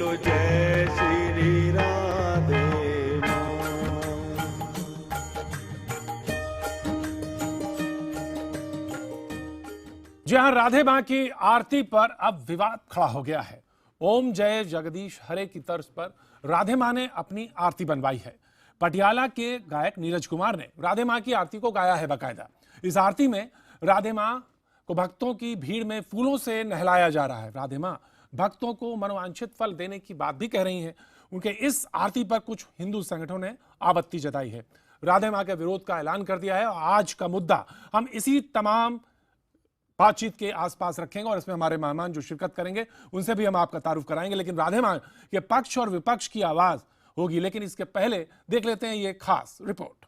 बोलो जय श्री राधे माँ। जी हाँ, राधे मां की आरती पर अब विवाद खड़ा हो गया है। ओम जय जगदीश हरे की तर्ज पर राधे मां ने अपनी आरती बनवाई है। पटियाला के गायक नीरज कुमार ने राधे मां की आरती को गाया है बकायदा। इस आरती में राधे मां को भक्तों की भीड़ में फूलों से नहलाया जा रहा है। राधे मां भक्तों को मनोवांछित फल देने की बात भी कह रही हैं। उनके इस आरती पर कुछ हिंदू संगठनों ने आपत्ति जताई है, राधे मां के विरोध का ऐलान कर दिया है। और आज का मुद्दा हम इसी तमाम बातचीत के आसपास रखेंगे और इसमें हमारे मेहमान जो शिरकत करेंगे उनसे भी हम आपका तारुफ कराएंगे। लेकिन राधे मां के पक्ष और विपक्ष की आवाज होगी, लेकिन इसके पहले देख लेते हैं ये खास रिपोर्ट।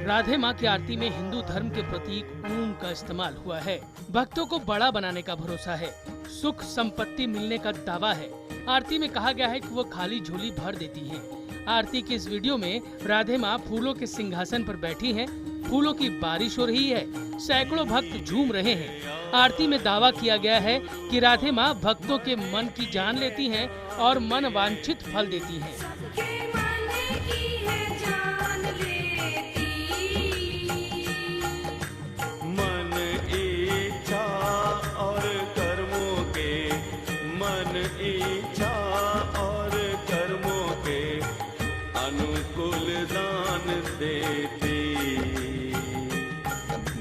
राधे मां की आरती में हिंदू धर्म के प्रतीक ओम का इस्तेमाल हुआ है। भक्तों को बड़ा बनाने का भरोसा है, सुख संपत्ति मिलने का दावा है। आरती में कहा गया है कि वो खाली झोली भर देती हैं। आरती के इस वीडियो में राधे मां फूलों के सिंहासन पर बैठी हैं। फूलों की बारिश हो रही है, सैकड़ों भक्त झूम रहे हैं। आरती में दावा किया गया है कि राधे मां भक्तों के मन की जान लेती हैं और मन वांछित फल देती हैं।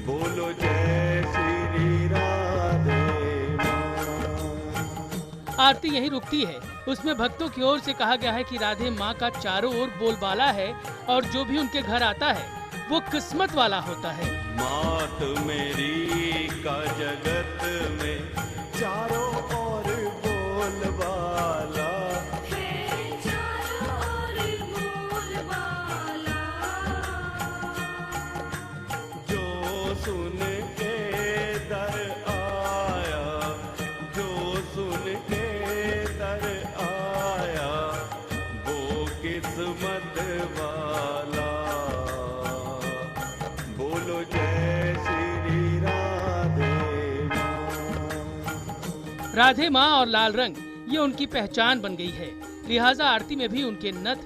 बोलो जय श्री राधे माँ। आरती यहीं रुकती है। उसमें भक्तों की ओर से कहा गया है कि राधे माँ का चारों ओर बोलबाला है और जो भी उनके घर आता है वो किस्मत वाला होता है। मात मेरी का जगत में चारों ओर बोलबाला, सुन के दर आया, जो सुन के दर आया वो किस्मत वाला। बोलो जय श्री राधे माँ। राधे माँ और लाल रंग ये उनकी पहचान बन गई है। लिहाजा आरती में भी उनके नथ,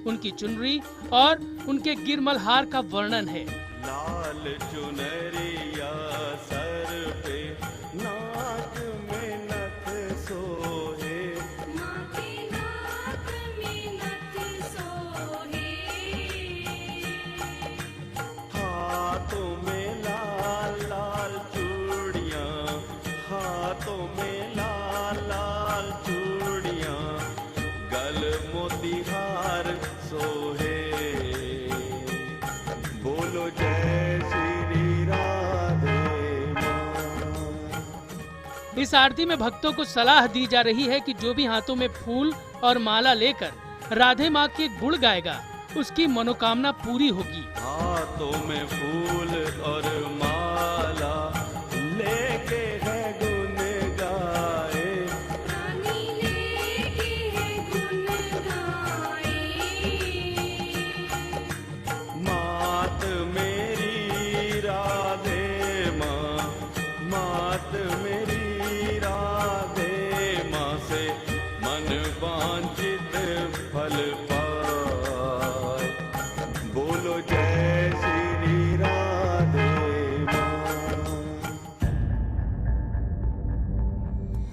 उनकी चुनरी और उनके गिरमल हार का वर्णन है। लाल चुनरिया सर पे, नाक में नथ सोहे, नाक में नथ सोहे, हाथों में लाल लाल चूड़ियां, हाथों में लाल लाल चूड़ियां, गल मोतीहार सोहे। बोलो जय श्री राधे माँ। इस आरती में भक्तों को सलाह दी जा रही है कि जो भी हाथों में फूल और माला लेकर राधे माँ के गुण गाएगा उसकी मनोकामना पूरी होगी। हाथों में फूल और माला लेके है गुण गाए, रानी लेके है गुण गाए। मात मेरी राधे माँ, मात मेरी राधे माँ से मन वांछित फल पाए। बोलो जय श्री राधे माँ।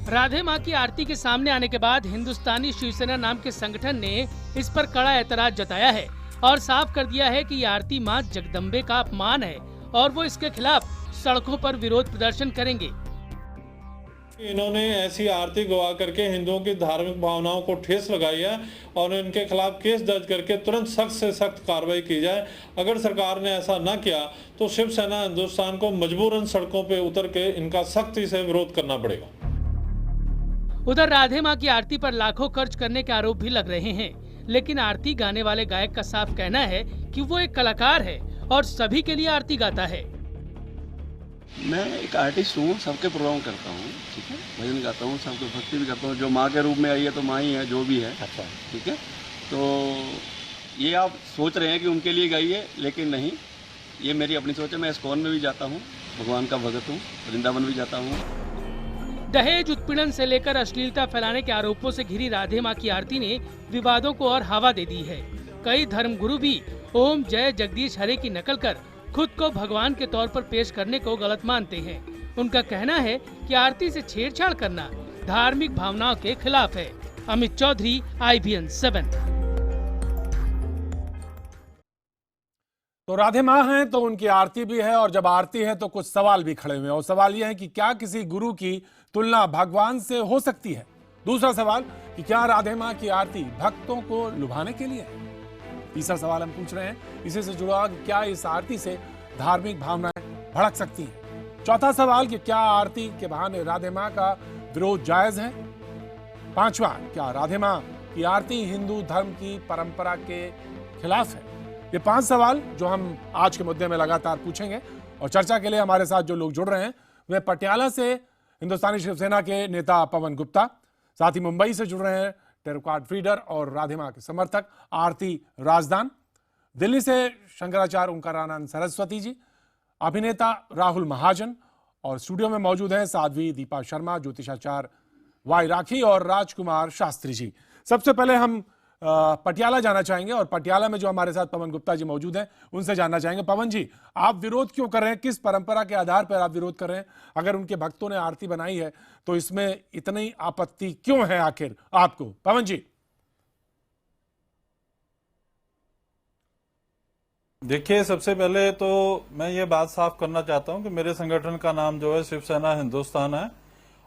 राधे माँ की आरती के सामने आने के बाद हिंदुस्तानी शिवसेना नाम के संगठन ने इस पर कड़ा ऐतराज जताया है और साफ कर दिया है कि ये आरती माँ जगदम्बे का अपमान है और वो इसके खिलाफ सड़कों पर विरोध प्रदर्शन करेंगे। इन्होंने ऐसी आरती गवा करके हिंदुओं की धार्मिक भावनाओं को ठेस लगाई है और इनके खिलाफ केस दर्ज करके तुरंत सख्त से सख्त कार्रवाई की जाए। अगर सरकार ने ऐसा न किया तो शिवसेना हिंदुस्तान को मजबूरन सड़कों पे उतर के इनका सख्ती से विरोध करना पड़ेगा। उधर राधे माँ की आरती पर लाखों खर्च करने के आरोप भी लग रहे हैं, लेकिन आरती गाने वाले गायक का साफ कहना है कि वो एक कलाकार है और सभी के लिए आरती गाता है। मैं एक आर्टिस्ट हूँ, सबके प्रोग्राम करता हूँ, ठीक है, भजन गाता हूँ, सबको भक्ति भी करता हूँ। जो माँ के रूप में आई है तो माँ ही है, जो भी है। अच्छा, ठीक है। तो ये आप सोच रहे हैं कि उनके लिए गाई है, लेकिन नहीं, ये मेरी अपनी सोच है। मैं इस्कॉन में भी जाता हूँ, भगवान का भगत हूँ, वृंदावन भी जाता हूँ। दहेज उत्पीड़न से लेकर अश्लीलता फैलाने के आरोपों से घिरी राधे माँ की आरती ने विवादों को और हवा दे दी है। कई धर्मगुरु भी ओम जय जगदीश हरे की नकल कर खुद को भगवान के तौर पर पेश करने को गलत मानते हैं। उनका कहना है कि आरती से छेड़छाड़ करना धार्मिक भावनाओं के खिलाफ है। अमित चौधरी, IBN 7। तो राधे माँ हैं तो उनकी आरती भी है, और जब आरती है तो कुछ सवाल भी खड़े हुए हैं। और सवाल यह है कि क्या किसी गुरु की तुलना भगवान से हो सकती है? दूसरा सवाल कि क्या राधे माँ की आरती भक्तों को लुभाने के लिए है? तीसरा सवाल हम पूछ रहे हैं इसी से जुड़ा कि क्या इस आरती से धार्मिक भावनाएं भड़क सकती हैं? चौथा सवाल कि क्या आरती के बहाने राधे माँ का विरोध जायज है? पांचवा, क्या राधे माँ की आरती हिंदू धर्म की परंपरा के खिलाफ है? ये 5 सवाल जो हम आज के मुद्दे में लगातार पूछेंगे। और चर्चा के लिए हमारे साथ जो लोग जुड़ रहे हैं वे पटियाला से हिंदुस्तानी शिवसेना के नेता पवन गुप्ता, साथ ही मुंबई से जुड़ रहे हैं टेरोकाट फीडर और राधे माँ के समर्थक आरती राजदान, दिल्ली से शंकराचार्य ओंकारानंद सरस्वती जी, अभिनेता राहुल महाजन, और स्टूडियो में मौजूद हैं साध्वी दीपा शर्मा, ज्योतिषाचार्य वाई राखी और राजकुमार शास्त्री जी। सबसे पहले हम पटियाला जाना चाहेंगे और पटियाला में जो हमारे साथ पवन गुप्ता जी मौजूद हैं उनसे जानना चाहेंगे। पवन जी, आप विरोध क्यों कर रहे हैं? किस परंपरा के आधार पर आप विरोध कर रहे हैं? अगर उनके भक्तों ने आरती बनाई है तो इसमें इतनी आपत्ति क्यों है आखिर आपको? पवन जी। देखिए, सबसे पहले तो मैं ये बात साफ करना चाहता हूं कि मेरे संगठन का नाम जो है शिवसेना हिंदुस्तान है।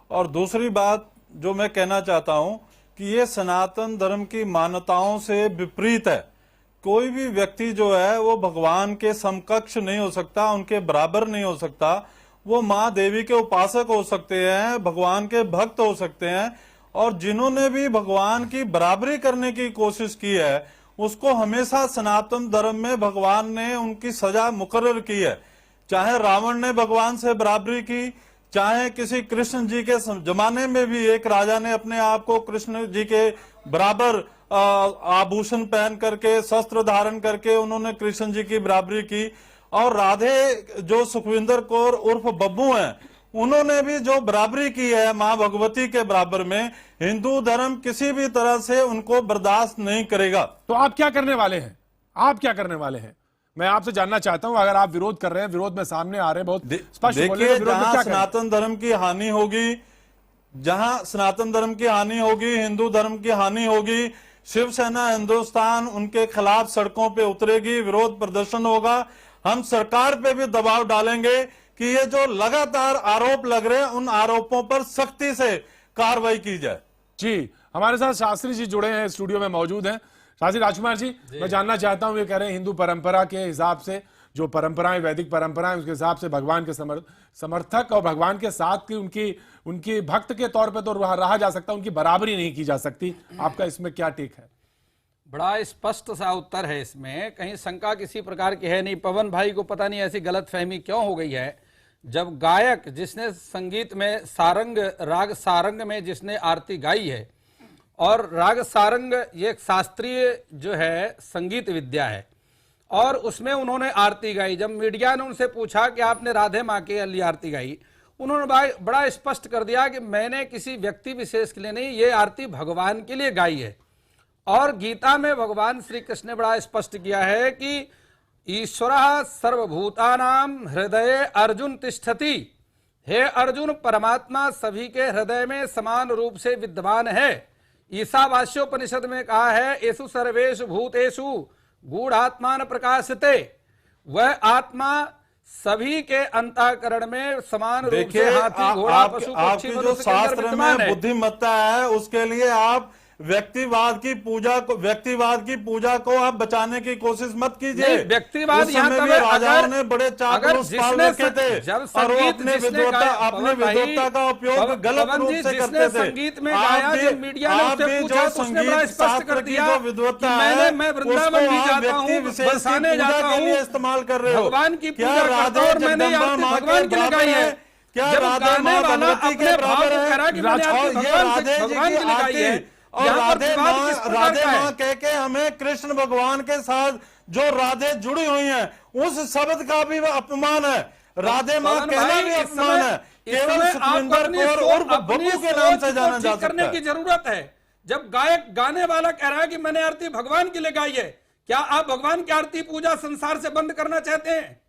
और दूसरी बात जो मैं कहना चाहता हूं कि ये सनातन धर्म की मान्यताओं से विपरीत है। कोई भी व्यक्ति जो है वो भगवान के समकक्ष नहीं हो सकता, उनके बराबर नहीं हो सकता। वो माँ देवी के उपासक हो सकते हैं, भगवान के भक्त हो सकते हैं, और जिन्होंने भी भगवान की बराबरी करने की कोशिश की है उसको हमेशा सनातन धर्म में भगवान ने उनकी सजा मुकर्रर की है। चाहे रावण ने भगवान से बराबरी की, चाहे किसी कृष्ण जी के जमाने में भी एक राजा ने अपने आप को कृष्ण जी के बराबर आभूषण पहन करके, शस्त्र धारण करके उन्होंने कृष्ण जी की बराबरी की। और राधे जो सुखविंदर कौर उर्फ बब्बू हैं, उन्होंने भी जो बराबरी की है माँ भगवती के बराबर में, हिंदू धर्म किसी भी तरह से उनको बर्दाश्त नहीं करेगा। तो आप क्या करने वाले हैं? आप क्या करने वाले हैं? मैं आपसे जानना चाहता हूं। अगर आप विरोध कर रहे हैं, विरोध में सामने आ रहे हैं, बहुत स्पष्ट बोलिए। देखिए, जहां सनातन धर्म की हानि होगी, जहां सनातन धर्म की हानि होगी, हिंदू धर्म की हानि होगी, शिवसेना हिंदुस्तान उनके खिलाफ सड़कों पे उतरेगी, विरोध प्रदर्शन होगा। हम सरकार पे भी दबाव डालेंगे कि ये जो लगातार आरोप लग रहे हैं उन आरोपों पर सख्ती से कार्रवाई की जाए। जी, हमारे साथ शास्त्री जी जुड़े हैं, स्टूडियो में मौजूद हैं। शास्त्री राजकुमार जी, मैं जानना चाहता हूं, ये कह रहे हैं हिंदू परंपरा के हिसाब से, जो परंपराएं वैदिक परंपराएं, उसके हिसाब से भगवान के समर्थक और भगवान के साथ की उनकी भक्त के तौर पे तो रहा जा सकता, उनकी बराबरी नहीं की जा सकती। आपका इसमें क्या टेक है? बड़ा स्पष्ट सा उत्तर है इसमें, कहीं शंका किसी प्रकार की है नहीं। पवन भाई को पता नहीं ऐसी गलतफहमी क्यों हो गई है। जब गायक जिसने संगीत में सारंग, राग सारंग में जिसने आरती गाई है, और राग सारंग ये एक शास्त्रीय जो है संगीत विद्या है, और उसमें उन्होंने आरती गाई। जब मीडिया ने उनसे पूछा कि आपने राधे माँ के लिए आरती गाई, उन्होंने बड़ा स्पष्ट कर दिया कि मैंने किसी व्यक्ति विशेष के लिए नहीं, ये आरती भगवान के लिए गाई है। और गीता में भगवान श्री कृष्ण ने बड़ा स्पष्ट किया है कि ईश्वरः सर्वभूतानां हृदये अर्जुन तिष्ठति। हे अर्जुन, परमात्मा सभी के हृदय में समान रूप से विद्यमान है। ईशावास्योपनिषद में कहा है, येषु सर्वेषु भूतेषु गूढ़ात्मान प्रकाशते। वह आत्मा सभी के अंतःकरण में समान रूप से देखिए, हाथी, घोड़ा, पशु, पक्षी, आपकी जो मनुष्य के अंदर शास्त्र विद्यमान में है। बुद्धिमत्ता है, उसके लिए आप व्यक्तिवाद की पूजा को आप बचाने की कोशिश मत कीजिए। नहीं, व्यक्तिवाद उस यहाँ समय तब भी है, राजाओं अगर- ने बड़े अगर चापलूस पाल जिसने रखे थे जब और वो संगीत अपने जिसने विद्वत्ता गाया, अपने पवन भाई, विद्वत्ता का उपयोग गलत पवन रूप जी, से जिसने करते थे। संगीत में आप गाया, भी- जब मीडिया ने आप उससे भी पूछा जो तो उसने बड़ा संगीत स्पष्ट शास्त्र कर की दिया जो कि विद्वत्ता मैं है, वृंदावन उसको भी आप जाता व्यक्ति हूँ, विशेष की बरसाने पूजा जाता के लिए हूँ, इस्तेमाल कर रहे हो। भगवान की क्या पूजा करता हूँ राधे और मैंने जगदम्बा आरती माँ भगवान की बराबर लगाई है। क्या जब राधे गाने माँ वाला भगवती के अपने भाव बराबर को है? कह रहा कि मैंने आरती और ये भगवान राधे से जी भगवान की की लगाई है, आरती और यहाँ पर राधे विवाद माँ किस प्रकार का है? कह के हमें कृष्ण भगवान के साथ जो राधे जुड़ी हुई हैं, उस शब्द का भी अपमान है। राधे माँ पवन कहना भाई, भी इस अपमान समय- है। इस केवल समय आप सुखविंदर अपनी कौर सोच- उर्फ अपनी बब्बू के नाम सोच से को जाना जा ठीक करने सकता की है। जरूरत है। जब गायक गाने वाला कह रहा है कि मैंने आरती भगवान की लगाई है, क्या आप भगवान की आरती पूजा संसार से बंद करना चाहते हैं?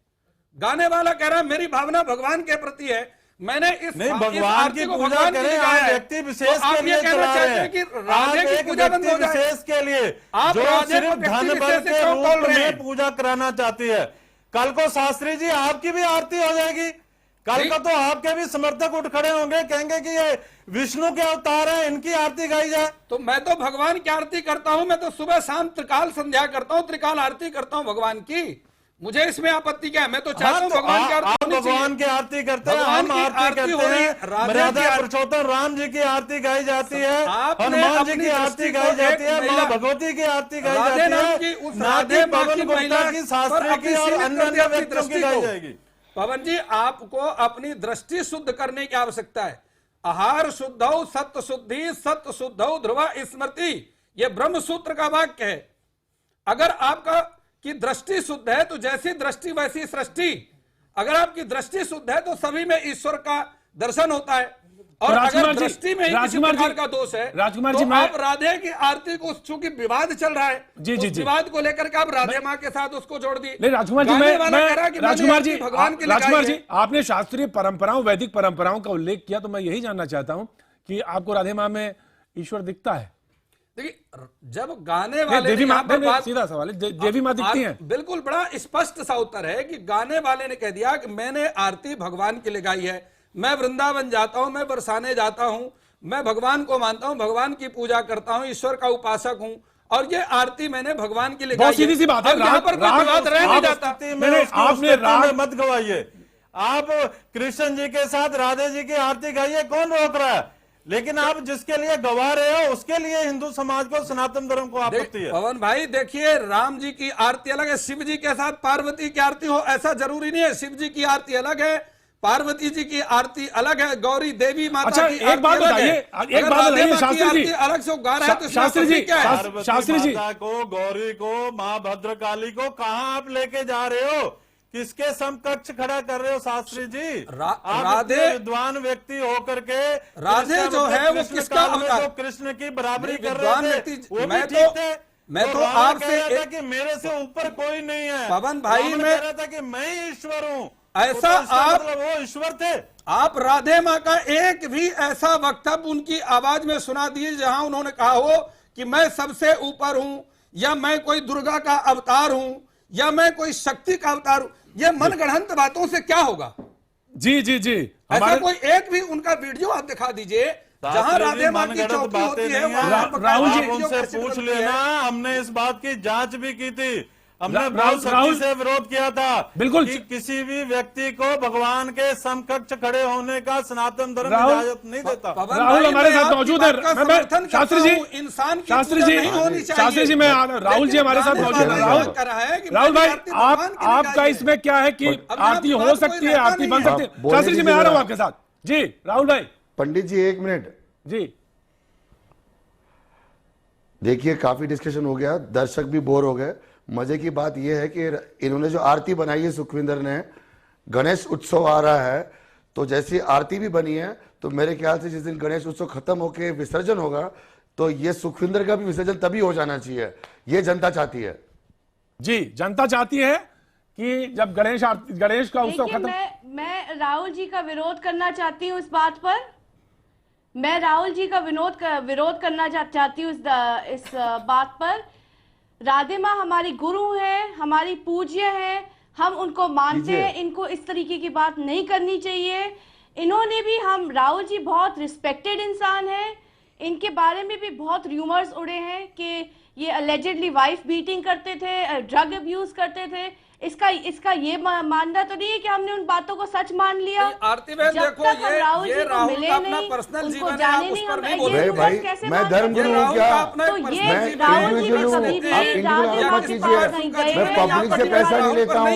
गाने वाला कह रहा है मेरी भावना भगवान के प्रति है, मैंने इस नहीं, इस भगवान आरती की को पूजा भगवान के करें, लिए आप गाया है। व्यक्ति तो विशेष आप के ये लिए कहना चला चाहते रहे हैं कि हैं। राधे आप की एक पूजा बंद हो व्यक्ति जाए? विशेष के लिए आप जो राधे को सिर्फ व्यक्ति धन बल विशेष से के क्यों रूप तोल रहे में हैं? पूजा कराना चाहती है। कल को शास्त्री जी आपकी भी आरती हो जाएगी। कल को तो आपके भी समर्थक उठ खड़े होंगे, कहेंगे कि ये विष्णु के अवतार हैं, इनकी आरती गाई जाए। तो मैं तो भगवान की आरती करता हूं, मैं तो सुबह शाम त्रिकाल संध्या करता हूं, त्रिकाल आरती करता हूं भगवान की। मुझे इसमें आपत्ति क्या है? मैं तो चाहता हूं तो भगवान की आप आरती होनी भगवान चाहिए। की आरती करते हैं, भगवान हम की आरती आरती करते हो रही है, हैं। राधे की मर्यादा आरती- पुरुषोत्तम राम जी की आरती गाई जाती है, आपने हनुमान जी अपनी की आरती दृष्टि गाई को जाती एक है, महिला- माँ भगवती की आरती गाई राधे जाती नाम है, की उस ना राधे कि माँ पवन की गुप्ता महिला की पर शास्त्री अपनी की और सीमित अन्य कर दिया अपनी व्यक्तियों की दृष्टि गाई को। जाएगी। पवन जी, आपको अपनी दृष्टि शुद्ध करने की आवश्यकता है। आहार शुद्धौ सत्य शुद्धि, सत्य शुद्धौ ध्रुवा स्मृति, यह ब्रह्म सूत्र का वाक्य है। अगर आपका की दृष्टि शुद्ध है तो जैसी दृष्टि वैसी सृष्टि। अगर आपकी दृष्टि शुद्ध है तो सभी में ईश्वर का दर्शन होता है। और अगर दृष्टि में ही किसी प्रकार का दोष है राजकुमार तो जी, मैं- आप राधे की आरती को, चूंकि विवाद चल रहा है, जी, जी, उस जी। विवाद को लेकर के आप राधे माँ के साथ उसको जोड़ दिए। नहीं राजकुमार जी, गाने वाला कह रहा है कि मैंने राजकुमार जी, आरती भगवान की राजकुमार लगाई जी, है। आपने शास्त्रीय परंपराओं, वैदिक परंपराओं का उल्लेख किया, तो मैं यही जानना चाहता हूं कि आपको राधे माँ में ईश्वर दिखता है? देखिए, जब गाने नहीं, वाले देवी ने माँ, यहाँ पर नहीं, बात- सीधा सवाल है, देवी माँ दिखती हैं? बिल्कुल, बड़ा स्पष्ट सा उत्तर है कि गाने वाले ने कह दिया कि मैंने आरती भगवान की लगाई है, मैं वृंदावन जाता हूं, मैं बरसाने जाता हूं, मैं भगवान को मानता हूं, भगवान की पूजा करता हूं, ईश्वर का उपासक हूं, और ये आरती मैंने भगवान की लगाई बहुत सीधी सी बात है। अब यहाँ पर कोई विवाद रह नहीं जाता। आपने राग मत गवाइए। आप कृष्ण जी के साथ राधे जी की आरती गाइए, कौन रोक रहा है? लेकिन आप जिसके लिए गवा रहे हो उसके लिए हिंदू समाज को, सनातन धर्म को आपत्ति है। पवन भाई देखिए, राम जी की आरती अलग है, शिव जी के साथ पार्वती की आरती हो ऐसा जरूरी नहीं है। शिव जी की आरती अलग है, पार्वती जी की आरती अलग है, गौरी देवी माता अच्छा, की एक आरती बात अलग है। बताइए, एक अगर बात राधे बताइए, माँ की शास्त्री जी, आरती अलग से गा रहा है तो इसमें शास्त्री जी, आपत्ति क्या है? पार्वती शास्त्री जी, माता को, गौरी को, माँ भद्रकाली को कहाँ आप लेके जा रहे हो? किसके समकक्ष खड़ा कर रहे हो शास्त्री जी? आप राधे- इतने विद्वान व्यक्ति होकर के राधे इसका जो मतलब है वो कृष्ण किसका काल में अवतार? जो कृष्ण की बराबरी कर विद्वान रहे व्यक्ति- थे वो भी मैं ठीक तो- थे। मैं तो रावण आपसे कह रहा था एक- कि मेरे से ऊपर कोई नहीं है। पवन भाई, रावण मैं- कह रहा था कि मैं ही ईश्वर हूँ। ऐसा तो इसका आप- मतलब वो ईश्वर थे। आप राधे माँ का एक भी ऐसा वक्तव्य उनकी आवाज में सुना दिए जहां उन्होंने कहा हो कि मैं सबसे ऊपर हूं, या मैं कोई दुर्गा का अवतार हूं, या मैं कोई शक्ति का अवतार हूं। ये मनगढ़ंत बातों से क्या होगा? जी जी जी, ऐसा कोई एक भी उनका वीडियो आप दिखा दीजिए जहां राधे माँ की चौकी होती है, वहां पर राहुल जी, वीडियो उनसे कैसे पूछ बनती है? लेना, हमने इस बात की जांच भी की थी। हमने राहुल- बहुत सख्ती राहुल- से विरोध किया था बिल्कुल। कि किसी भी व्यक्ति को भगवान के समकक्ष खड़े होने का सनातन धर्म राहुल- इजाजत नहीं देता। पवन राहुल भाई, हमारे मैं साथ आपकी मौजूद है। बात का मैं- समर्थन शास्त्री करता जी, हूं, इंसान की शास्त्री पूजा जी, नहीं होनी चाहिए। शास्त्री जी, मैं राहुल जी हमारे साथ लेकिन मौजूद है। गाने राहुल, वाला कह रहा है कि राहुल भाई, मेरी आरती भगवान की आपका लगाई है। इसमें क्या है कि अब यहाँ आरती पे हो बात सकती कोई है, रहता आरती नहीं बन है। सकती है? बोलने शास्त्री जी, मैं दीजिए आ रहा हूं जरा। आपके साथ। जी राहुल भाई पंडित जी, एक मिनट जी, देखिए, काफी डिस्कशन हो गया, दर्शक भी बोर हो गए। मजे की बात यह है कि इन्होंने जो आरती बनाई है सुखविंदर ने, गणेश उत्सव आ रहा है, तो जैसी आरती भी बनी है, तो मेरे ख्याल से जिस दिन गणेश उत्सव खत्म होके विसर्जन होगा तो ये सुखविंदर का भी विसर्जन तभी हो जाना चाहिए। ये जनता चाहती है। जी, जनता चाहती है कि जब गणेश का उत्सव देखिए, खत्म। मैं राहुल जी का विरोध करना चाहती हूँ इस बात पर। मैं राहुल जी का विरोध करना चाहती हूँ इस बात पर। राधे माँ हमारी गुरु हैं, हमारी पूज्य हैं, हम उनको मानते हैं, इनको इस तरीके की बात नहीं करनी चाहिए। इन्होंने भी, हम राहुल जी बहुत रिस्पेक्टेड इंसान हैं, इनके बारे में भी बहुत र्यूमर्स उड़े हैं कि ये अलेजेडली वाइफ बीटिंग करते थे, ड्रग अब्यूज करते थे। इसका ये मानना तो नहीं है कि हमने उन बातों को सच मान लिया। आरती बहन देखो, ये राहुल का अपना पर्सनल जीवन है, आप उस पर नहीं बोल रहे। भाई मैं धर्म गुरु हूँ क्या? तो ये राहुल जी में कभी भी मत कीजिए, मैं पब्लिक से पैसा नहीं लेता हूँ,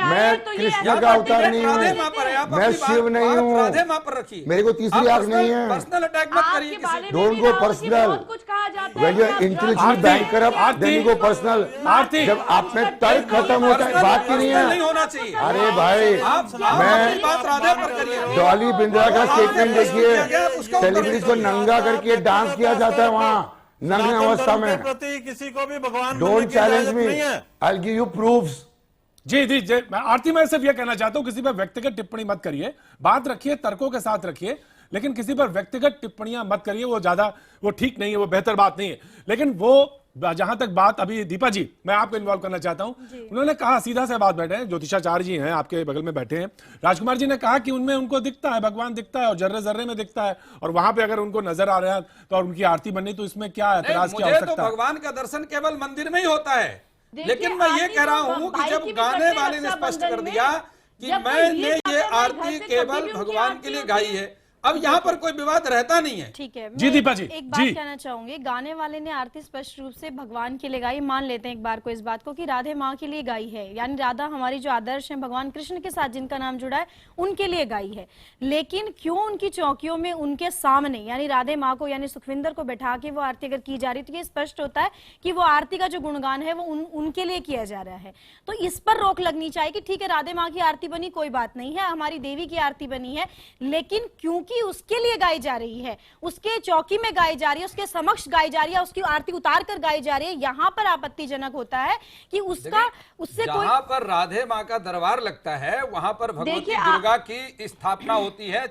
मैं कृष्ण का अवतार नहीं हूँ, मैं शिव नहीं हूँ, मेरे को तीसरी आंख नहीं है। पर्सनल अटैक मत करिए। डोंट गो पर्सनल, कुछ कहा जाता when you are intelligent banker up then you go personal. जब आप में तर्क खत्म होता है, बात की नहीं है। होना चाहिए। अरे भाई मैं बात राधे पर करिए। डॉली बिंद्रा का स्टेटमेंट देखिए, सेलिब्रिटीज को नंगा करके डांस किया जाता है वहाँ नग्न अवस्था में। प्रति किसी को भी भगवान don't challenge me, I will give you proofs. जी जी जी, मैं आरती में सिर्फ यह कहना चाहता हूं, किसी पर व्यक्तिगत टिप्पणी मत करिए, बात रखिए तर्कों के साथ रखिए, लेकिन किसी पर व्यक्तिगत टिप्पणियां मत करिए, वो ठीक नहीं है, वो बेहतर बात नहीं है। लेकिन वो जहां तक बात, अभी दीपा जी मैं आपको इन्वॉल्व करना चाहता हूं, उन्होंने कहा, सीधा से बात, बैठे हैं ज्योतिषाचार्य जी हैं आपके बगल में बैठे हैं, राजकुमार जी ने कहा कि उनमें उनको दिखता है, भगवान दिखता है और जर्रे जर्रे में दिखता है, और वहां पे अगर उनको नजर आ रहा है तो और उनकी आरती बननी, तो इसमें क्या एतराज की आवश्यकता तो भगवान का दर्शन केवल मंदिर में ही होता है। लेकिन मैं ये कह रहा हूँ कि जब गाने वाले ने स्पष्ट कर दिया कि मैंने ये आरती केवल भगवान के लिए गाई है, अब यहाँ पर कोई विवाद रहता नहीं है। ठीक है, जी दीपा जी, एक बात कहना चाहूंगी, गाने वाले ने आरती स्पष्ट रूप से भगवान के लिए गाई, मान लेते हैं एक बार को इस बात को कि राधे माँ के लिए गाई है, यानी राधा हमारी जो आदर्श है, भगवान कृष्ण के साथ जिनका नाम जुड़ा है, उनके लिए गाई है। लेकिन क्यों उनकी चौकियों में उनके सामने, यानी राधे माँ को, यानी सुखविंदर को बैठा के वो आरती अगर की जा रही, तो ये स्पष्ट होता है कि वो आरती का जो गुणगान है वो उनके लिए किया जा रहा है। तो इस पर रोक लगनी चाहिए कि ठीक है, राधे माँ की आरती बनी, कोई बात नहीं है, हमारी देवी की आरती बनी है, लेकिन क्योंकि उसके लिए गाई जा रही है, उसके चौकी में गाई जा रही है, उसके समक्ष गाई जा रही है, उसकी आरती उतार कर गाई जा रही है, यहाँ पर आपत्तिजनक होता है कि उसका उससे कोई, जहां पर राधे माँ का दरबार लगता है वहां पर भगवती दुर्गा की स्थापना होती है,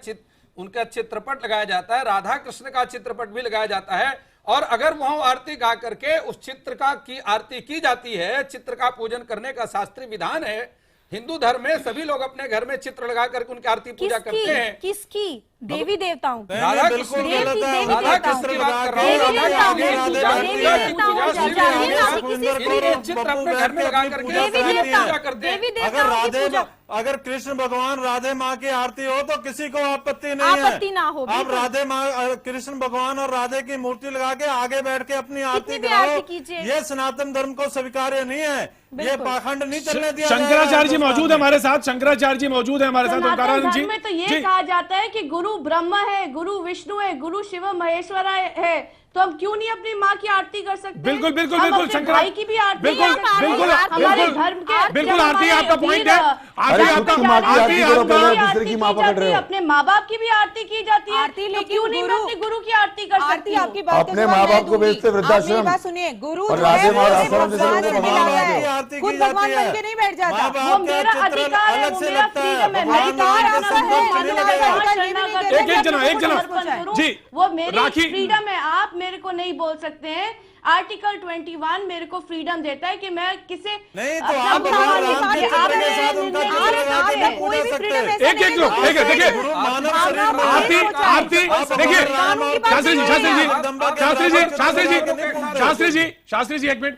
उनका चित्रपट लगाया जाता है, राधा कृष्ण का चित्रपट भी लगाया जाता है, और अगर वहां आरती गा करके उस चित्र का की आरती की जाती है, चित्र का पूजन करने का शास्त्रीय विधान है। हिंदू धर्म में सभी लोग अपने घर में चित्र लगा करके उनकी आरती पूजा करते हैं। किसकी? देवी देवताओं की। राधा कृष्ण की बात कर रहा हूँ, चित्र अपने घर में लगा करके पूजा करते हैं। अगर कृष्ण भगवान राधे माँ की आरती हो तो किसी को आपत्ति नहीं है, आपत्ति ना हो। आप राधे माँ, कृष्ण भगवान और राधे की मूर्ति लगा के आगे बैठ के अपनी आरती कराओ, ये सनातन धर्म को स्वीकार्य नहीं है, ये पाखंड नहीं चलने दिया। शंकराचार्य जी मौजूद है हमारे साथ, शंकराचार्य जी मौजूद है हमारे साथ। सनातन धर्म में तो ये कहा जाता है कि गुरु ब्रह्मा है, गुरु विष्णु है, गुरु शिव महेश्वरा है, तो हम क्यों नहीं अपनी माँ की आरती कर सकते? बिल्कुल बिल्कुल बिल्कुल, शंकराचार्य की भी आरती, बिल्कुल बिल्कुल हमारे धर्म के, बिल्कुल आरती आपका पॉइंट है, आरती अपने माँ बाप की भी आरती की जाती है, तो क्यों नहीं मैं अपने गुरु की आरती कर सकती हूँ? आपकी बात अपने माँ बाप को भेजते वृद्धाश्रम, सुनिए, गुरु और राधे माँ आश्रम से खुद भगवान बन के नहीं बैठ जाता, वो मेरा अधिकार है, वो मेरा फ्रीडम है, एक जना जी, वो मेरी फ्रीडम है, आप मेरे को नहीं बोल सकते हैं। आर्टिकल 21 मेरे को फ्रीडम देता है कि मैं किसे नहीं, तो आप भगवान राम के चित्र के साथ उनका चित्र लगा के नहीं पूजा सकते। एक लोग देखिए, मानव शरीर में आरती देखिए, शास्त्री जी एक मिनट,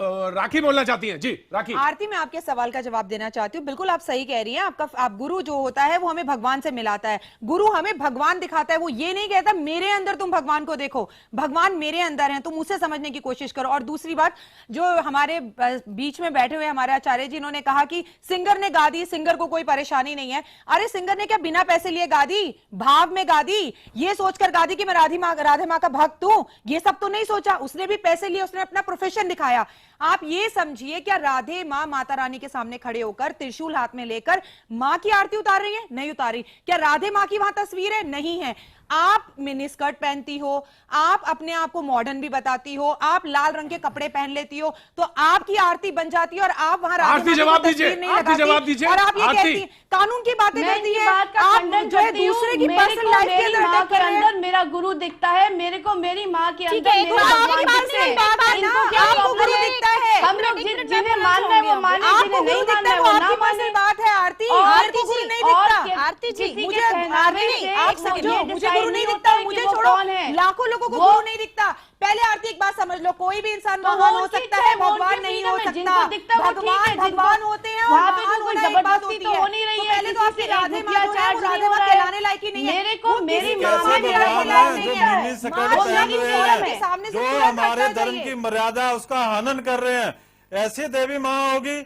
राखी बोलना चाहती हैं। जी राखी। आरती, मैं आपके सवाल का जवाब देना चाहती हूँ। बिल्कुल आप सही कह रही हैं, आप गुरु जो होता है वो हमें भगवान से मिलाता है, गुरु हमें भगवान दिखाता है, वो ये नहीं कहता मेरे अंदर तुम भगवान को देखो, भगवान मेरे अंदर है, तुम उसे समझने की कोशिश करो। और दूसरी बात, जो हमारे बीच में बैठे हुए हमारे आचार्य जी, इन्होंने कहा कि सिंगर ने गा दी, सिंगर को कोई परेशानी नहीं है। अरे सिंगर ने क्या बिना पैसे लिए गा दी? भाव में गा दी, ये सोचकर गा दी कि मैं राधे माँ का भक्त हूं, ये सब तो नहीं सोचा। उसने भी पैसे लिए, उसने अपना प्रोफेशन दिखाया। आप ये समझिए, क्या राधे माँ माता रानी के सामने खड़े होकर त्रिशूल हाथ में लेकर माँ की आरती उतार रही है? नहीं उतारी। क्या राधे माँ की वहां तस्वीर है? नहीं है। आप मिनी स्कर्ट पहनती हो, आप अपने आप को मॉडर्न भी बताती हो, आप लाल रंग के कपड़े पहन लेती हो, तो आपकी आरती बन जाती है और आप वहां आरती जवाब दीजिए, आरती जवाब दीजिए। और आप ये आरती। कहती कानून की बातें मैं करती इनकी है, बात का आप खंडन जो है करती हूँ। दूसरे की मेरे पर्सनल को लाइफ के मेरी अंदर माँ अटैक के कर रहे हैं। अंदर मेरा गुरु दिखता है, मेरे को मेरी माँ के ठीक अंदर है, एक मेरे बार भगवान आपकी बात दिखते हैं। नहीं, बात है ना, इनको क्या आपको प्रॉब्लम गुरु है? दिखता है। हम लोग जिन्हें मानना है वो माने, आपको जिन्हें गुरु नहीं दिखता मानना है है वो वो ना आपकी माने। पर्सनल बात है आरती, और मेरे को गुरु नहीं दिखता। आरती जी, किसी मुझे के पहनावे नहीं, से आप मुझे समझो, मुझे decide गुरु नहीं होता दिखता, है कि मुझे वो छोड़ो, कौन है। लाखों लोगों को वो- गुरु नहीं दिखता। पहले आरती एक बात समझ लो, कोई भी इंसान तो महान वो हो ठीक सकता है, है, वो भगवान उनके नहीं freedom हो है, सकता। जिनको दिखता है वो ठीक है, भगवान भगवान होते हैं और वहाँ पे महान तो कोई होना एक बात जबरदस्ती होती तो है। हो नहीं रही तो है, पहले तो किसी आपकी से राधे माँ जो है चार्ज वो नहीं राधे हो माँ रहा है। कहलाने लायक ही नहीं है। मेरे को वो मेरी किसी माँ के सामने मेरा रहने भगवान लायक जो नहीं है। मिनी स्कर्ट माँ पहन मेरी रहे औरत के हैं, सामने से जो पूरा हमारे करता धर्म जाइए। की मर्यादा है उसका हनन कर रहे हैं, ऐसी देवी माँ होगी।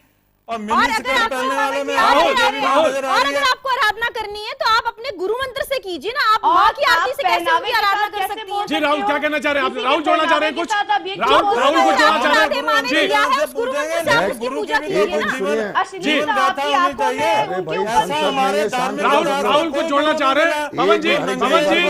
और और मिनी अगर स्कर्ट आपको पहनने वालों में राहुल, आपको देवी माँ नजर आ और रही अगर है। आपको आराधना करनी है तो आप अपने गुरु मंत्र से कीजिए ना, आप और माँ की आरती आप से कैसे पहनावे उनकी के आराधना साथ कर कैसे सकती बोल हैं? जी राहुल, क्या कहना चाह रहे हैं आप? किसी राहुल के जोड़ना चाह रहे हैं पहनावे कुछ? के साथ आप ये राहुल क्यों राहुल बोल कुछ रहे जोड़ना हैं? चाह रहे राधे माँ हैं? ने जी दिया है, से उस गुरु मंत्र से पूजेंगे, आप उसकी गुरु पूजा की भी कीजिए कोई ना। जीवन अश्लील जी। तो गाथा आपकी होनी आंखों में चाहिए। उनके भाई, ऊपर संसद नहीं में है। ये धार्मिक राहुल विचार राहुल को कुछ जोड़ना चाह रहे हैं? पवन जी, एक पवन जी,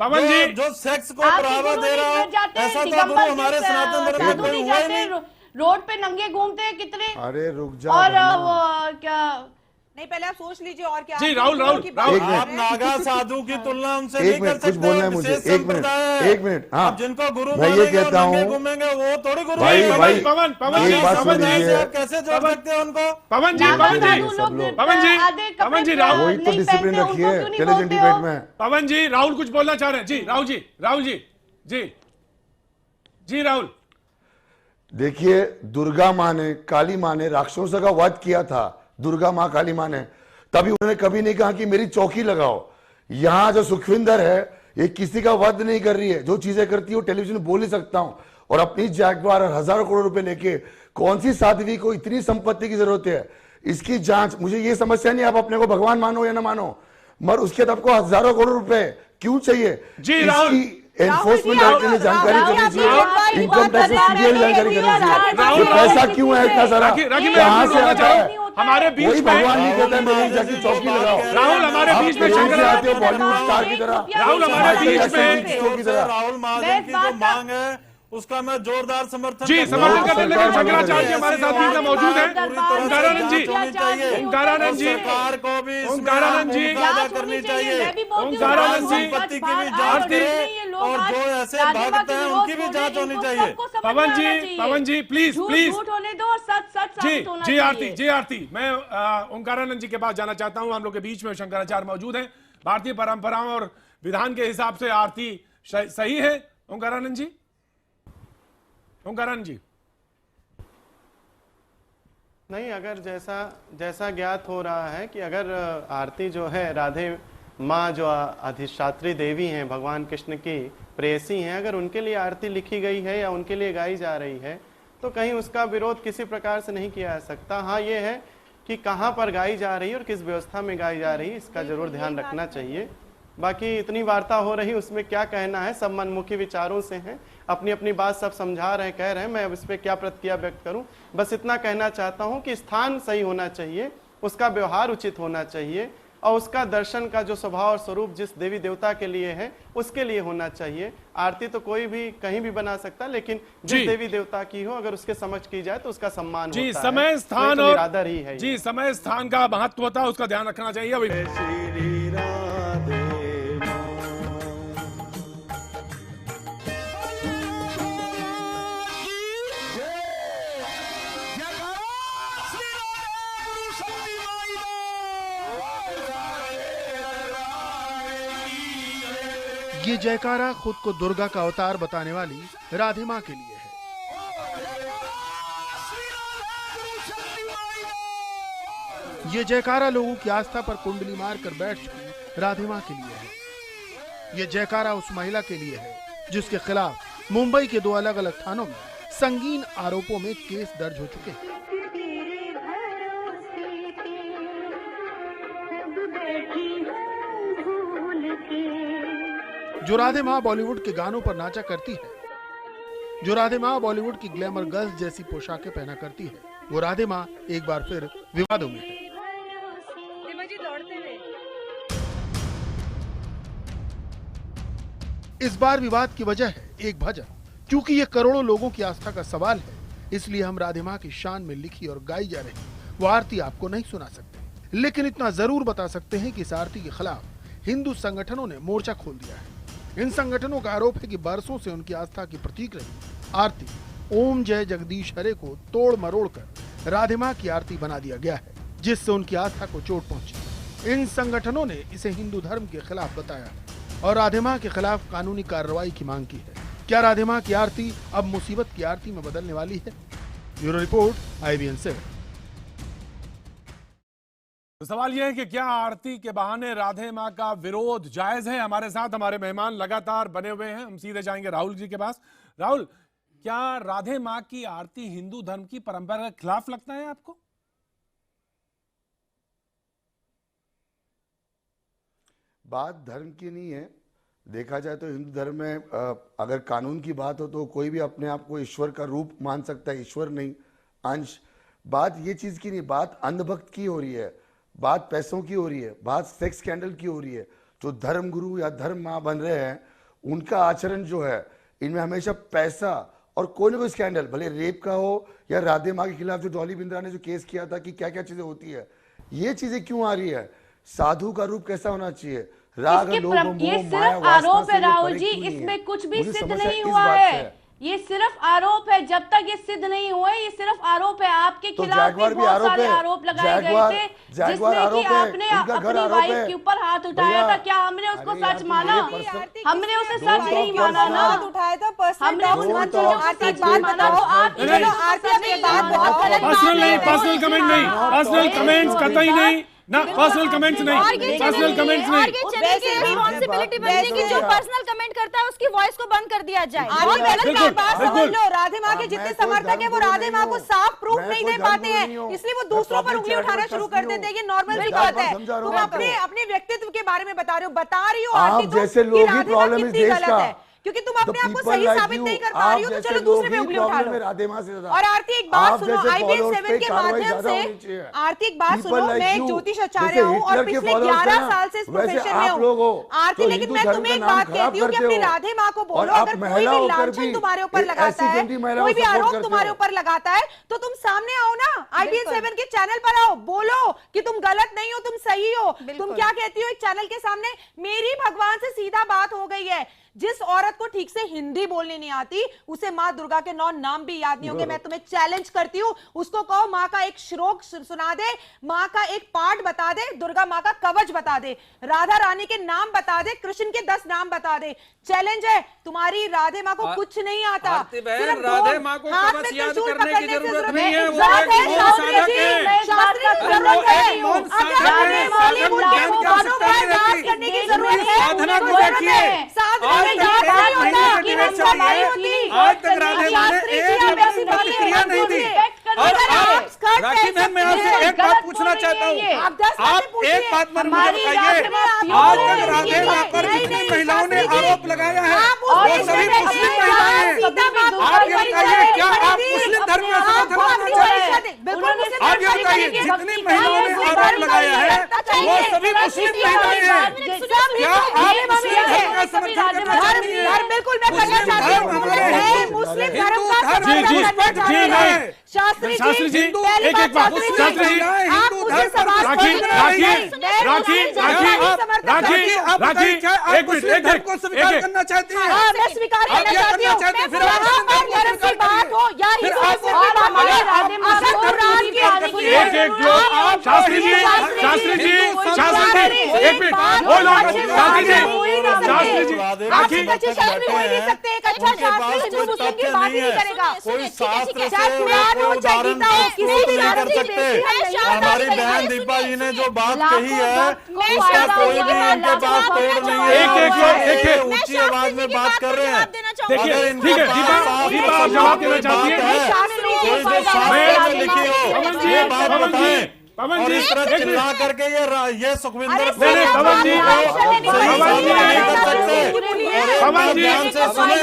पवन जी। जो सेक्स को आपके बढ़ावा गुरु दे रहा नहीं हो, जाते हैं, ऐसा तो दिगंबर गुरु हमारे के सनातन धर्म में साधु कोई नहीं हुआ ही जाते, नहीं। रोड पे नंगे घूमते हैं कितने। अरे रुक जा और बहना। वो क्या नहीं, पहले आप सोच लीजिए और क्या। जी, आप राहुल, गुरुओं राहुल, की बात राहुल, कर एक रहे आप हैं। नागा साधु की तुलना उनसे एक नहीं कर मिनट, कुछ सकते, बोलना है वो मुझे। विशेष एक मिनट, संप्रदाय है। एक मिनट, हाँ। अब जिनको गुरु मैं ये मानेंगे और कहता नंगे हूँ, घूमेंगे वो थोड़ी गुरु भाई, हैं। भाई, पवन पवन एक जी, बात पवन सुन जी, लीजिए। आप कैसे जोड़ सकते हैं उनको? पवन जी, नागा पवन जी, साधु सब लोग लोग। पवन जी, आधे कपड़े पवन जी, राहुल, वही तो नहीं डिसिप्लिन पहनते, रखिए उनको क्यों नहीं टेलीविजन बोलते डिबेट हो? में। पवन जी, राहुल कुछ बोलना चाह रहे हैं। जी राहुल जी, राहुल जी, जी जी राहुल। देखिए, दुर्गा माँ ने, काली माँ ने राक्षसों का वध किया था। दुर्गा माँ काली माँ ने, तभी उन्होंने कभी नहीं कहा कि मेरी चौकी लगाओ। यहाँ जो सुखविंदर है, ये किसी का वध नहीं कर रही है। जो चीजें करती है वो टेलीविजन में बोल ही सकता हूँ। और अपनी जैगवार और हजारों करोड़ रुपए लेके कौन सी साध्वी को इतनी संपत्ति की जरूरत है, इसकी जांच। मुझे ये समस्या नहीं, आप अपने को भगवान मानो या ना मानो, मगर उसके बाद आपको हजारों करोड़ रुपए क्यों चाहिए? जी, राहुल। एनफोर्समेंट डायरेक्टर ने जानकारी राहुल, करनी आप चाहिए, ये इनकम टैक्स से सीधे जानकारी करनी चाहिए। राहुल, ये पैसा राहुल, क्यों है इतना सारा, राखी, राखी, मैं कहाँ आपको से बोलना आता चाह है? रहा हूं, हमारे बीच कोई में भगवान नहीं कहता है मेरी जाके चौकी लगाओ। राहुल, हमारे आप बीच में टेलीविजन से शंकर आते हो बॉलीवुड स्टार की तरह, राहुल, हमारे बीच में शो की तरह। राहुल महाजन की जो मांग है उसका मैं जोरदार समर्थन जी, करता समर्थन हूं। करते हैं, लेकिन शंकराचार्य जी हमारे साथ बीच में मौजूद हैं। पूरी तरह से ओंकारानंद जी, जांच होनी चाहिए। ओंकारानंद जी, सरकार को भी इसमें ओंकारानंद जी, भूमिका अदा करनी चाहिए। ओंकारानंद जी, संपत्ति की भी जांच करें और जो ऐसे भक्त हैं उनकी भी जांच होनी चाहिए। पवन जी, पवन जी, प्लीज प्लीज। झूठ होने दो और सच सच जी साबित होना जी आरती, चाहिए। जी आरती, मैं ओंकारानंद जी के पास जाना चाहता हूं। हम लोग के बीच में शंकराचार्य मौजूद हैं। भारतीय परंपराओं और विधान के हिसाब से आरती सही है ओंकारानंद जी? ओंकारानंद जी, नहीं, अगर जैसा ज्ञात हो रहा है कि अगर आरती जो है राधे माँ जो अधिष्ठात्री देवी हैं, भगवान कृष्ण की प्रेयसी हैं, अगर उनके लिए आरती लिखी गई है या उनके लिए गाई जा रही है तो कहीं उसका विरोध किसी प्रकार से नहीं किया जा सकता। हाँ, ये है कि कहाँ पर गाई जा रही है और किस व्यवस्था में गाई जा रही है, इसका जरूर ध्यान रखना चाहिए। बाकी इतनी वार्ता हो रही, उसमें क्या कहना है, सब मनमुखी विचारों से हैं, अपनी अपनी बात सब समझा रहे हैं, कह रहे हैं, मैं इस पर क्या प्रतिक्रिया व्यक्त करूं। बस इतना कहना चाहता हूं कि स्थान सही होना चाहिए, उसका व्यवहार उचित होना चाहिए और उसका दर्शन का जो स्वभाव और स्वरूप जिस देवी देवता के लिए है उसके लिए होना चाहिए। आरती तो कोई भी कहीं भी बना सकता, लेकिन जिस देवी देवता की हो अगर उसके समक्ष की जाए तो उसका सम्मान जी, होता समय है। स्थान तो और निरादर ही है। जी, समय स्थान का महत्व होता है, उसका ध्यान रखना चाहिए। अभी श्री राधे ये जयकारा खुद को दुर्गा का अवतार बताने वाली राधे माँ के लिए है। ये जयकारा लोगों की आस्था पर कुंडली मार कर बैठ चुकी राधे माँ के लिए है। ये जयकारा उस महिला के लिए है जिसके खिलाफ मुंबई के 2 अलग अलग थानों में संगीन आरोपों में केस दर्ज हो चुके हैं। जो राधे माँ बॉलीवुड के गानों पर नाचा करती है, जो राधे माँ बॉलीवुड की ग्लैमर गर्ल्स जैसी पोशाकें पहना करती है, वो राधे माँ एक बार फिर विवादों में है। इस बार विवाद की वजह है एक भजन। क्योंकि ये करोड़ों लोगों की आस्था का सवाल है, इसलिए हम राधे माँ की शान में लिखी और गाई जा रही वो आरती आपको नहीं सुना सकते। लेकिन इतना जरूर बता सकते हैं कि इस आरती के खिलाफ हिंदू संगठनों ने मोर्चा खोल दिया है। इन संगठनों का आरोप है कि बरसों से उनकी आस्था की प्रतीक रही आरती ओम जय जगदीश हरे को तोड़ मरोड़ कर राधे माँ की आरती बना दिया गया है, जिससे उनकी आस्था को चोट पहुंची। इन संगठनों ने इसे हिंदू धर्म के खिलाफ बताया और राधे माँ के खिलाफ कानूनी कार्रवाई की मांग की है। क्या राधे माँ की आरती अब मुसीबत की आरती में बदलने वाली है? Bureau report, IBN 7। तो सवाल यह है कि क्या आरती के बहाने राधे माँ का विरोध जायज है? हमारे साथ हमारे मेहमान लगातार बने हुए हैं। हम सीधे जाएंगे राहुल जी के पास। राहुल, क्या राधे माँ की आरती हिंदू धर्म की परंपरा के खिलाफ लगता है आपको? बात धर्म की नहीं है। देखा जाए तो हिंदू धर्म में अगर कानून की बात हो तो कोई भी अपने आप को ईश्वर का रूप मान सकता है, ईश्वर नहीं अंश। बात ये चीज की नहीं, बात अंधभक्त की हो रही है, बात पैसों की हो रही है, बात सेक्स स्कैंडल की हो रही है। जो धर्म गुरु या धर्म माँ बन रहे हैं उनका आचरण जो है इनमें हमेशा पैसा और कोई ना कोई स्कैंडल, भले रेप का हो या राधे माँ के खिलाफ जो डॉली बिंद्रा ने जो केस किया था कि क्या क्या चीजें होती है, ये चीजें क्यों आ रही है? साधु का रूप कैसा होना चाहिए? राग लोभ मोह ये माया सिर्फ वासना आरोप से है ये राहुल परे जी, क्यों नहीं इसमें है? कुछ भी मुझे सिद्ध समस्या नहीं इस हुआ बात से है। ये सिर्फ आरोप है, जब तक ये सिद्ध नहीं हुआ है ये सिर्फ आरोप है। आपके तो खिलाफ भी जैगवार भी बहुत आरोप सारे है। आरोप लगाए गए थे, जैगवार जिसमें आरोप कि है, आपने उनका घर अपनी आरोप वाइफ है। के ऊपर हाथ उठाया था। क्या हमने उसको अरे सच यार, माना? मेरे पर्सनल- हमने उसे सच नहीं माना ना। उठाया था पर्सनल हमने टॉक उन मत चीजों करो। को आरती सच बात माना बताओ, तो आप नहीं, नहीं। आरती अपनी बात बहुत गलत पर्सनल नहीं, पर्सनल कमेंट नहीं, पर्सनल कमेंट्स कतई नहीं ना, पर्सनल कमेंट्स नहीं, पर्सनल कमेंट्स नहीं। रिस्पॉन्सिबिलिटी बनती है कि जो पर्सनल कमेंट करता है उसकी वॉइस को बंद कर दिया जाए। बहुत गलत बिल्कुल, बात समझ बिल्कुल। लो। राधे माँ के जितने समर्थक है वो राधे माँ को साफ प्रूफ मैं नहीं कोई दे धर्म पाते गुरु हैं, नहीं हूँ। इसलिए वो मैं दूसरों पर public उंगली उठाना charity शुरू trust कर नहीं देते हैं। ये हूँ। नॉर्मल मैं सी बात बात है। समझा रहा तुम हूँ अपने आपको। अपने व्यक्तित्व के बारे में बता रहे हो, बता रही हो आप आरती तुम जैसे कि लोग ही राधे माँ प्रॉब्लम इस कितनी देश गलत का। है, क्योंकि तुम अपने आप को The सही people like साबित you, नहीं कर पा रही हो, आप तो जैसे चलो लोग दूसरे पे ही उंगली उठा problem लो। में राधे माँ से ज्यादा। और आरती एक बात आप सुनो, जैसे IBN followers 7 पे के कार्रवाई माध्यम ज्यादा से होनी चाहिए। आरती एक बात People सुनो, like मैं एक you, ज्योतिष जैसे आचार्य हूँ और हिटलर के पिछले followers 11 हैं ना, साल से इस वैसे प्रोफेशन में आप लोग हो, हूँ। आरती तो लेकिन हिंदू मैं धर्म तुम्हें का एक नाम बात खराब कहती हूँ कि करते अपनी हो। राधे माँ को और बोलो, आप अगर कोई महिला भी होकर लांछन भी तुम्हारे ऊपर एक लगाता ऐसी है, गंदी महिला कोई को भी support आरोप करते तुम्हारे हो। ऊपर लगाता है, तो तुम सामने आओ ना, IBN 7 के चैनल पर आओ, बोलो कि तुम गलत नहीं हो, तुम सही हो। तुम क्या कहती हो एक चैनल के सामने? मेरी भगवान से सीधा बात हो गई है। जिस औरत को ठीक से हिंदी बोलनी नहीं आती उसे माँ दुर्गा के 9 नाम भी याद नहीं होंगे। मैं तुम्हें चैलेंज करती हूँ, उसको कहो माँ का एक श्लोक सुना दे, माँ का एक पाठ बता दे, दुर्गा माँ का कवच बता दे, राधा रानी के नाम बता दे, कृष्ण के 10 नाम बता दे। चैलेंज है, तुम्हारी राधे माँ को कुछ नहीं आता। आरती बहन, सिर्फ राधे दो माँ को हाथ कवच में याद त्रिशूल करने की पकड़ने से जरूरत जरूरत नहीं है, वो जरूरत एक है, मौन शास्त्री साधक जी, है। शास्त्री जी, अरे जरूरत वो है। एक मौन अगर साधक है, राधे माँ साधक बोलते ज्ञान हो, की बालों आवश्यकता पर नहीं डांस रहती। करने की उनकी जरूरत है। साधना को जरूरत देखिए। है। साधना आज में तक डांस एक नहीं महीने होता, की कि वेट हम चली कमाई है। होती। आज तक राधे माँ ने शास्त्री जी, एक आप ऐसी बातें प्रतिक्रिया नहीं दी। और आप राखी बहन, मैं आपसे एक बात पूछना चाहता हूँ। आप 10 बातें आप पूछिए। एक बात पर मुझे हमारी बताइए, राधे माँ आज प्योर तक है। राधे माँ पर नहीं, जितनी नहीं, महिलाओं ने शास्त्री जी, आरोप लगाया है आप वो उसमें सभी बैठे मुस्लिम हैं। महिलाएं हैं। सीता माँ को आप ये परीक्षा बताइए, दे, क्या आप परीक्षा मुस्लिम धर्म में आप समर्थन बहुत करना परीक्षा चाहते दे। हैं? बिल्कुल मुस्लिम आप ये धर्म बताइए, करेंगे। जितनी महिलाओं ने आरोप लगाया है वो सभी मुस्लिम महिलाएं हैं। क्या आप मुस्लिम धर्म का समर्थन करना चाहती हैं? बिल्कुल मैं करना चाहती हूँ। मैं मुस्लिम धर्म का समर्थन करना चाहती हूँ। शास्त्री जी, पहली एक बात एक बात, शास्त्री शास्त्री जी, जी, आप मुझे समाज राखी, को राखी, मैं राखी, समर्थन राखी, करती हूँ। राखी, आप एक मिनट, मुस्लिम एक धर्म एक, को स्वीकार एक एक। करना चाहती हैं? हाँ, मैं स्वीकार आप करना क्या चाहती करना हूँ। चाहते हैं? फिर मैं आप मुस्लिम पर धर्म को धर्म की स्वीकार बात करिए। हो या फिर हिंदू आप धर्म की बात हो, आप अगर कुरान की आदमी एक एक लोग, शास्त्री जी, शास्त्री जी, शास्त्री जी, एक minute, hold on, Shastri ji, Shastri ji, राखी, अच्छे शास्त्री हो ही नहीं सकते। एक अच्छा शास्त्री हिंदू मुस्लिम की बात ही नहीं करेगा। कोई शास्त्र चाहे से कुरान हो, कोई चाहे उदाहरण गीता हो, किसी प्रस्तुत भी नहीं कर शास्त्री सकते। बेटी हम हमारी नहीं बहन करते। दीपा जी ने जो बात लाखों कही है भक्त को उसका फायदा कोई होगा, भी इनके लाखों पास भक्त तोड़ को नहीं फायदा है। एक एक लोग, एक ये एक। ऊंची आवाज में बात कर रहे हैं। देखिए, अगर इनके ठीक है, पास दीपा, साफ दीपा, आप सुथरी जवाब देना कोई चाहती बात हैं? है, शास्त्री कोई जो को शास्त्र मैं- में लिखी हो पवन जी, ये बात पवन जी, बताएं। पवन और जी, इस तरह एक मिनट। चिल्ला करके ये सुखविंदर अरे सिंह नहीं, पवन जी, को पवन सही जी, साबित नहीं कर सकते। पवन और जी, ध्यान से सुने,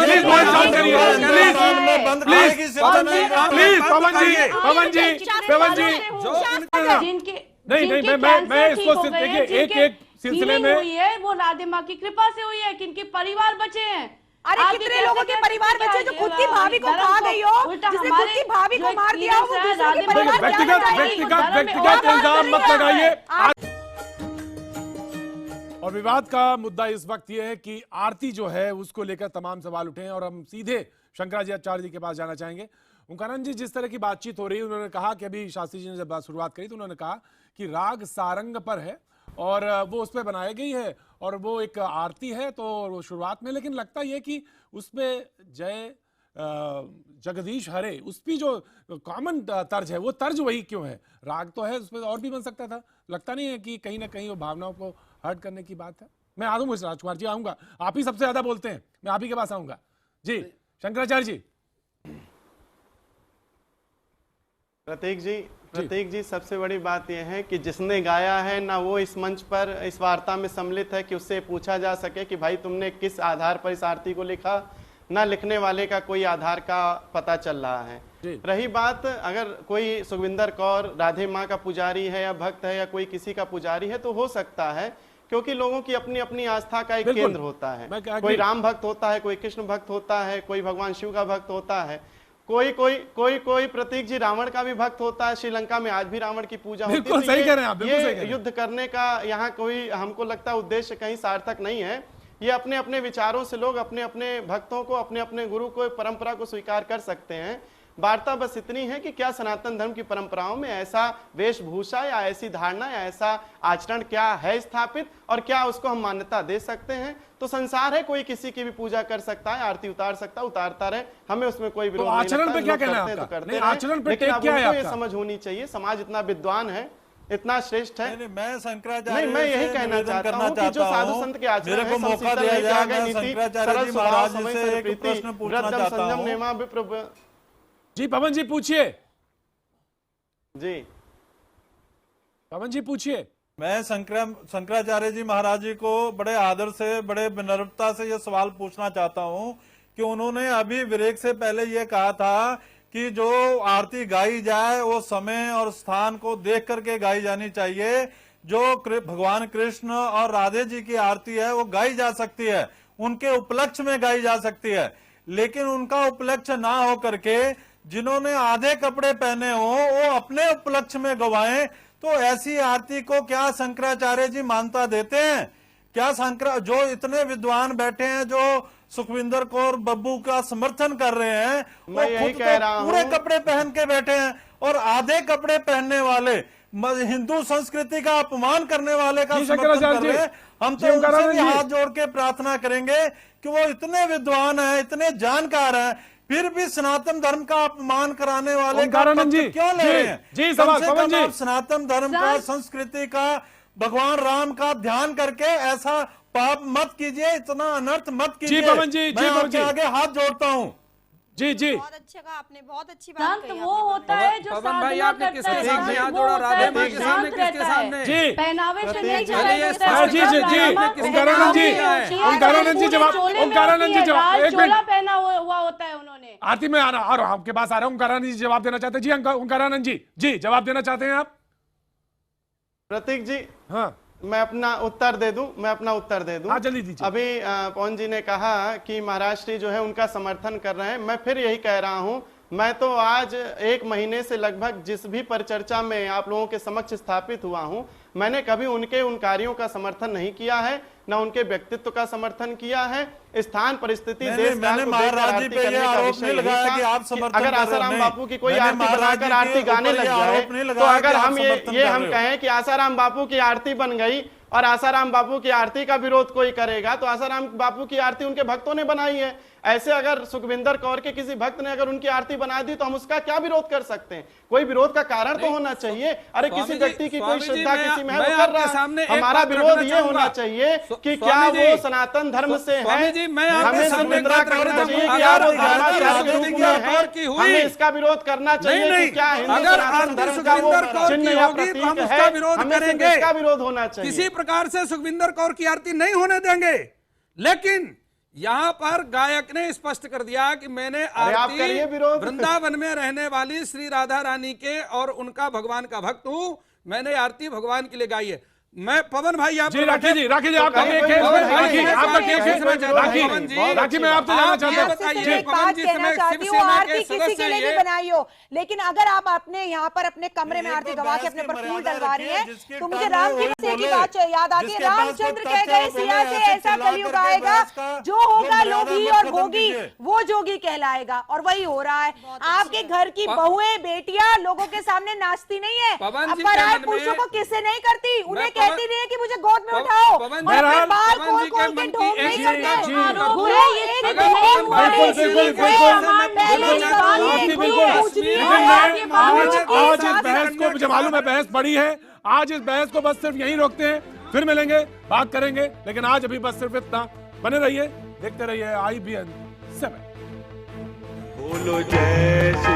प्लीज वॉइस डाउन करिए, प्लीज, हिंदुस्तान में बंद प्लीज, खाने की शिक्षा नहीं कर प्लीज, पवन जी, पवन जी, पवन जी, जिनके नहीं नहीं, मैं इसको सिर्फ देखिए, एक एक सिलसिले healing में हुई है वो राधे माँ की कृपा से हुई है कि इनके परिवार बचे हैं। अरे आप कितने ये लोगों कैसे के कह परिवार सकते हैं बचे कि जो खुद की भाभी को धर्म खा गई हो, उल्टा जिसने खुद हमारे की भाभी को जो मार दिया हो, वो experience है, दूसरों के राधे परिवार माँ क्या का बताएगी? व्यक्तिगत इल्जाम मत लगाइए। आप और विवाद का मुद्दा इस वक्त यह है कि आरती जो है उसको लेकर तमाम सवाल उठे हैं और हम सीधे शंकराचार्य जी के पास जाना चाहेंगे। ओंकारानंद जी, जिस तरह की बातचीत हो रही है, उन्होंने कहा कि अभी शास्त्री जी ने जब शुरुआत करी तो उन्होंने कहा कि राग सारंग पर है और वो उस पर बनाई गई है और वो एक आरती है तो शुरुआत में, लेकिन लगता यह कि उसमें जय जगदीश हरे उस पर जो कॉमन तर्ज है वो तर्ज वही क्यों है? राग तो है, उस पर और भी बन सकता था। लगता नहीं है कि कहीं ना कहीं वो भावनाओं को हर्ट करने की बात है? मैं आ दूंगा राजकुमार जी, आऊंगा, आप ही सबसे ज्यादा बोलते हैं, मैं आप ही के पास आऊंगा। जी शंकराचार्य जी। प्रतीक जी सबसे बड़ी बात यह है कि जिसने गाया है ना वो इस मंच पर इस वार्ता में सम्मिलित है कि उससे पूछा जा सके कि भाई तुमने किस आधार पर इस आरती को लिखा, ना लिखने वाले का कोई आधार का पता चल रहा है। रही बात अगर कोई सुखविंदर कौर राधे माँ का पुजारी है या भक्त है या कोई किसी का पुजारी है तो हो सकता है, क्योंकि लोगों की अपनी अपनी आस्था का एक केंद्र होता है। कोई राम भक्त होता है, कोई कृष्ण भक्त होता है, कोई भगवान शिव का भक्त होता है, कोई कोई कोई कोई प्रतीक जी रावण का भी भक्त होता है। श्रीलंका में आज भी रावण की पूजा होती है। सही कह रहे हैं आप, ये युद्ध करने का यहाँ कोई हमको लगता है उद्देश्य कहीं सार्थक नहीं है। ये अपने अपने विचारों से लोग अपने अपने भक्तों को, अपने अपने गुरु को, परंपरा को स्वीकार कर सकते हैं। वार्ता बस इतनी है कि क्या सनातन धर्म की परंपराओं में ऐसा वेशभूषा या ऐसी धारणा या ऐसा आचरण क्या है स्थापित और क्या उसको हम मान्यता दे सकते हैं? तो संसार है, कोई किसी की भी पूजा कर सकता है, आरती उतार सकता है, उतारता रहे, हमें उसमें कोई विरोध नहीं लगता। आचरण पे क्या कहना है आपका? नहीं, आचरण पे टेक क्या है आपका? ये समझ होनी चाहिए, समाज इतना विद्वान है, इतना श्रेष्ठ है। मैं शंकराचार्य नहीं, मैं यही कहना चाहता हूँ कि जो साधु संत के आचरण मेरे को मौका दिया जाए, मैं शंकराचार्य जी महाराज जी से एक प्रश्न पूछना चाहता हूँ। जी पवन जी पूछिए। जी पवन जी पूछिए। मैं शंकराचार्य जी महाराज जी को बड़े आदर से, बड़े विनम्रता से ये सवाल पूछना चाहता हूँ कि उन्होंने अभी ब्रेक से पहले ये कहा था कि जो आरती गाई जाए वो समय और स्थान को देख करके गाई जानी चाहिए। जो भगवान कृष्ण और राधे जी की आरती है वो गाई जा सकती है, उनके उपलक्ष्य में गाई जा सकती है, लेकिन उनका उपलक्ष्य ना हो करके जिन्होंने आधे कपड़े पहने हो वो अपने उपलक्ष्य में गवाएं, तो ऐसी आरती को क्या शंकराचार्य जी मान्यता देते हैं? क्या जो इतने विद्वान बैठे हैं, जो सुखविंदर कौर बब्बू का समर्थन कर रहे हैं, वो खुद तो पूरे कपड़े पहन के बैठे हैं और आधे कपड़े पहनने वाले हिंदू संस्कृति का अपमान करने वाले का समर्थन कर रहे हैं। हम तो उनसे भी हाथ जोड़ के प्रार्थना करेंगे कि वो इतने विद्वान हैं, इतने जानकार हैं, फिर भी सनातन धर्म का अपमान कराने वाले का पक्ष क्यों ले रहे हैं? जी सवाल पवन जी। सनातन धर्म का, संस्कृति का, भगवान राम का ध्यान करके ऐसा पाप मत कीजिए, इतना अनर्थ मत कीजिए। जी पवन जी, मैं आपके आगे हाथ जोड़ता हूँ। जी जी बहुत अच्छा कहा आपने, बहुत अच्छी बात कही। वो होता है जो पवन भाई, साधना आपने करता है, किसके सामने हाथ वो जोड़ा? होता राधे है माँ जो के सामने, शांत किसके रहता है। सामने? जी पहनावे से नहीं जी, चला जी, जाता जी जी जी ओंकारानंद जी, ओंकारानंद जी जवाब, ओंकारानंद जी जवाब, एक चोला मिनट, पहना हुआ होता है उन्होंने। आरती में आ रहा और आपके पास आ रहा हूं। ओंकारानंद जी जवाब देना चाहते हैं। जी ओंकारानंद जी, जी जवाब देना चाहते हैं आप? प्रतीक जी, हाँ मैं अपना उत्तर दे दूं, हाँ जल्दी दीजिए। अभी पवन जी ने कहा कि महाराष्ट्री जो है उनका समर्थन कर रहे हैं। मैं फिर यही कह रहा हूं, मैं तो आज 1 महीने से लगभग जिस भी परिचर्चा में आप लोगों के समक्ष स्थापित हुआ हूं, मैंने कभी उन कार्यों का समर्थन नहीं किया है, ना उनके व्यक्तित्व का समर्थन किया है। स्थान परिस्थिति देश काल को देखकर आरती करने का विषय नहीं था। अगर आसाराम बापू की कोई आरती बनाकर आरती गाने लग जाए, तो अगर हम हम कहें कि आसाराम बापू की आरती बन गई और आसाराम बापू की आरती का विरोध कोई करेगा, तो आसाराम बापू की आरती उनके भक्तों ने बनाई है। ऐसे अगर सुखविंदर कौर के किसी भक्त ने अगर उनकी आरती बना दी तो हम उसका क्या विरोध कर सकते हैं? कोई विरोध का कारण तो होना चाहिए। अरे किसी व्यक्ति की कोई श्रद्धा किसी में है, वो कर रहा है, हमारा विरोध ये होना चाहिए कि क्या वो सनातन धर्म से है? हमें संविदा करना चाहिए कि आप हमें इसका विरोध करना चाहिए कि क्या हिंदू सनातन धर्म का वो चिन्ह या प्रतीक है? हमें इसका विरोध होना चाहिए। किसी प्रकार से सुखविंदर कौर की आरती नहीं होने देंगे। लेकिन यहां पर गायक ने स्पष्ट कर दिया कि मैंने आरती वृंदावन में रहने वाली श्री राधा रानी के और उनका भगवान का भक्त हूं, मैंने आरती भगवान के लिए गाई है। मैं पवन भाई आप जी राखी जी आपका केक है, राखी आपका केक है, राखी मैं आपसे जानना चाहता हूँ। एक बात कहना चाहती हूँ, आरती किसी के लिए भी बनाई हो, लेकिन अगर आप अपने यहाँ पर अपने कमरे में आरती गवा के अपने पर फूल डलवा रही है तो मुझे रामचंद्र की बात याद आती है। रामचंद्र कह गए सिया से ऐसा कलयुग आएगा, जो होगा लोभी और भोगी वो जोगी कहलाएगा, और वही हो रहा है। आपके घर की बहुएं बेटियां लोगों के सामने नाचती नहीं है, पराए पुरुषों को किससे नहीं करती, उन्हें कहती नहीं है कि मुझे गोद में उठाओ, और अपने बाल खोल खोल के ढोंग नहीं करते। आज इस बहस को, मुझे मालूम है बहस बड़ी है, आज इस बहस को बस सिर्फ यहीं रोकते हैं, फिर मिलेंगे बात करेंगे, लेकिन आज अभी बस सिर्फ इतना। बने रहिए, देखते रहिए IBN 7। बोलो जय श्री